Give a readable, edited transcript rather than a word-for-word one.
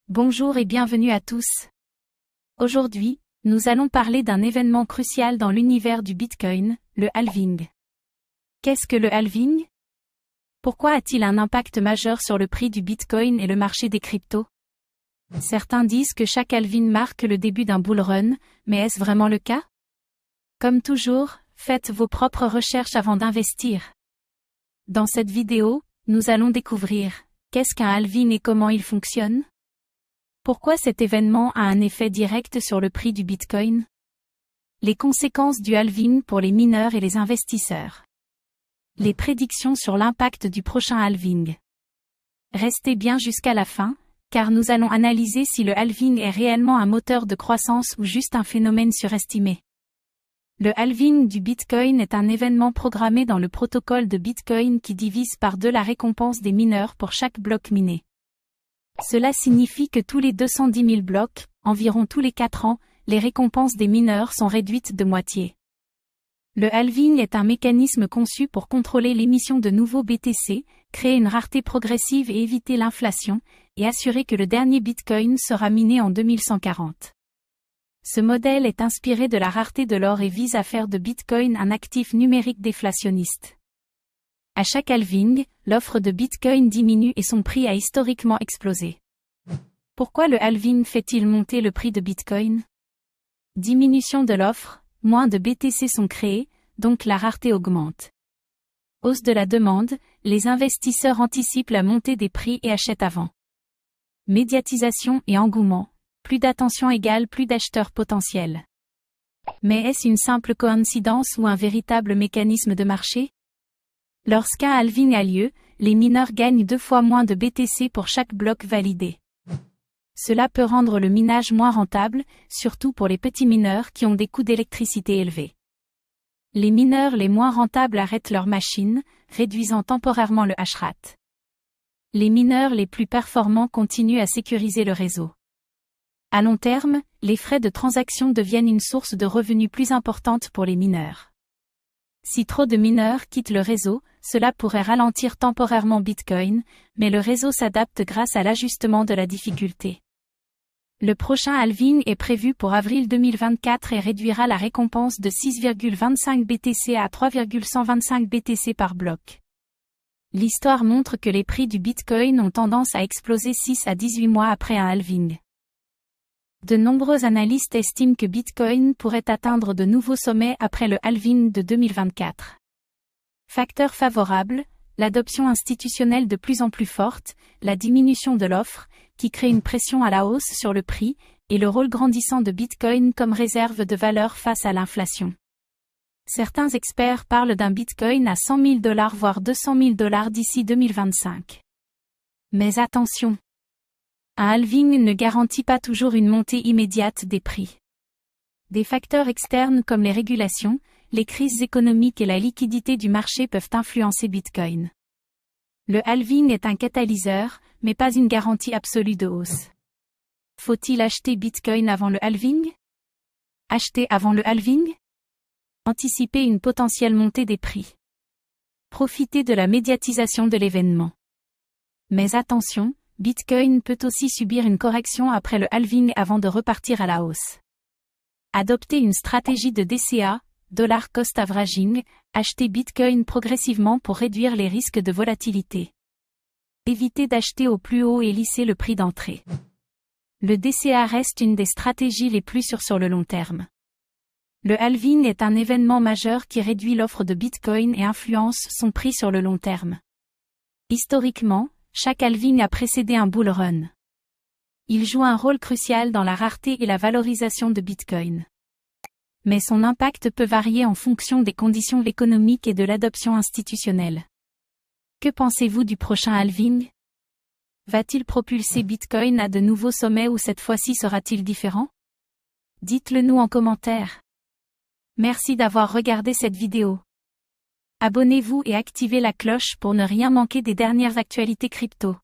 Bonjour et bienvenue à tous. Aujourd'hui, nous allons parler d'un événement crucial dans l'univers du Bitcoin, le halving. Qu'est-ce que le halving? Pourquoi a-t-il un impact majeur sur le prix du Bitcoin et le marché des cryptos? Certains disent que chaque halving marque le début d'un bull run, mais est-ce vraiment le cas? Comme toujours, faites vos propres recherches avant d'investir. Dans cette vidéo, nous allons découvrir qu'est-ce qu'un halving et comment il fonctionne? Pourquoi cet événement a un effet direct sur le prix du Bitcoin? Les conséquences du halving pour les mineurs et les investisseurs. Les prédictions sur l'impact du prochain halving. Restez bien jusqu'à la fin, car nous allons analyser si le halving est réellement un moteur de croissance ou juste un phénomène surestimé. Le halving du Bitcoin est un événement programmé dans le protocole de Bitcoin qui divise par deux la récompense des mineurs pour chaque bloc miné. Cela signifie que tous les 210 000 blocs, environ tous les 4 ans, les récompenses des mineurs sont réduites de moitié. Le halving est un mécanisme conçu pour contrôler l'émission de nouveaux BTC, créer une rareté progressive et éviter l'inflation, et assurer que le dernier Bitcoin sera miné en 2140. Ce modèle est inspiré de la rareté de l'or et vise à faire de Bitcoin un actif numérique déflationniste. À chaque halving, l'offre de Bitcoin diminue et son prix a historiquement explosé. Pourquoi le halving fait-il monter le prix de Bitcoin? Diminution de l'offre, moins de BTC sont créés, donc la rareté augmente. Hausse de la demande, les investisseurs anticipent la montée des prix et achètent avant. Médiatisation et engouement, plus d'attention égale plus d'acheteurs potentiels. Mais est-ce une simple coïncidence ou un véritable mécanisme de marché? Lorsqu'un halving a lieu, les mineurs gagnent 2 fois moins de BTC pour chaque bloc validé. Cela peut rendre le minage moins rentable, surtout pour les petits mineurs qui ont des coûts d'électricité élevés. Les mineurs les moins rentables arrêtent leur machine, réduisant temporairement le hash-rate. Les mineurs les plus performants continuent à sécuriser le réseau. À long terme, les frais de transaction deviennent une source de revenus plus importante pour les mineurs. Si trop de mineurs quittent le réseau, cela pourrait ralentir temporairement Bitcoin, mais le réseau s'adapte grâce à l'ajustement de la difficulté. Le prochain halving est prévu pour avril 2024 et réduira la récompense de 6,25 BTC à 3,125 BTC par bloc. L'histoire montre que les prix du Bitcoin ont tendance à exploser 6 à 18 mois après un halving. De nombreux analystes estiment que Bitcoin pourrait atteindre de nouveaux sommets après le halving de 2024. Facteurs favorables, l'adoption institutionnelle de plus en plus forte, la diminution de l'offre, qui crée une pression à la hausse sur le prix, et le rôle grandissant de Bitcoin comme réserve de valeur face à l'inflation. Certains experts parlent d'un Bitcoin à 100 000 $, voire 200 000 $ d'ici 2025. Mais attention! Un halving ne garantit pas toujours une montée immédiate des prix. Des facteurs externes comme les régulations, les crises économiques et la liquidité du marché peuvent influencer Bitcoin. Le halving est un catalyseur, mais pas une garantie absolue de hausse. Faut-il acheter Bitcoin avant le halving? Acheter avant le halving? Anticiper une potentielle montée des prix. Profiter de la médiatisation de l'événement. Mais attention, Bitcoin peut aussi subir une correction après le halving avant de repartir à la hausse. Adopter une stratégie de DCA, Dollar Cost Averaging, acheter Bitcoin progressivement pour réduire les risques de volatilité. Éviter d'acheter au plus haut et lisser le prix d'entrée. Le DCA reste une des stratégies les plus sûres sur le long terme. Le halving est un événement majeur qui réduit l'offre de Bitcoin et influence son prix sur le long terme. Historiquement, chaque halving a précédé un bull run. Il joue un rôle crucial dans la rareté et la valorisation de Bitcoin. Mais son impact peut varier en fonction des conditions économiques et de l'adoption institutionnelle. Que pensez-vous du prochain halving? Va-t-il propulser Bitcoin à de nouveaux sommets ou cette fois-ci sera-t-il différent? Dites-le nous en commentaire. Merci d'avoir regardé cette vidéo. Abonnez-vous et activez la cloche pour ne rien manquer des dernières actualités crypto.